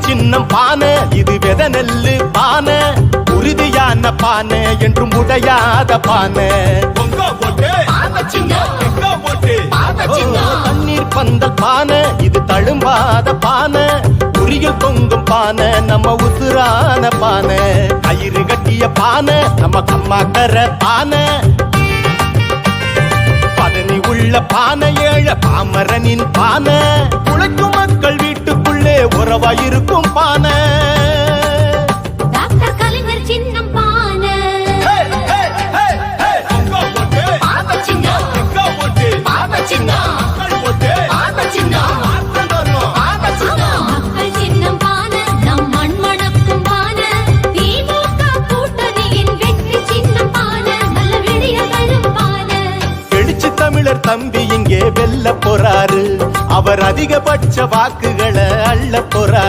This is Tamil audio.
சின்னம் பானை இது வெத நெல்லு பானை உறுதியான பானை என்றும் உடையாத பானை தண்ணீர் பந்தல் பானை இது தழும்பாத பானை உரியில் தொங்கும் பானை நம்ம உசுரான பானை கயிறு கட்டிய பானை நம்ம கம்மாக்கர பானை பதனி உள்ள பானை ஏழ பாமரனின் பானை உழைக்கும் மக்கள் வீட்டுக்குள்ளே உறவாயிருக்கும் பானை தமிழர் தம்பி இங்கே வெல்ல போறாரு அவர் அதிகபட்ச வாக்குகளை அள்ள போறாரு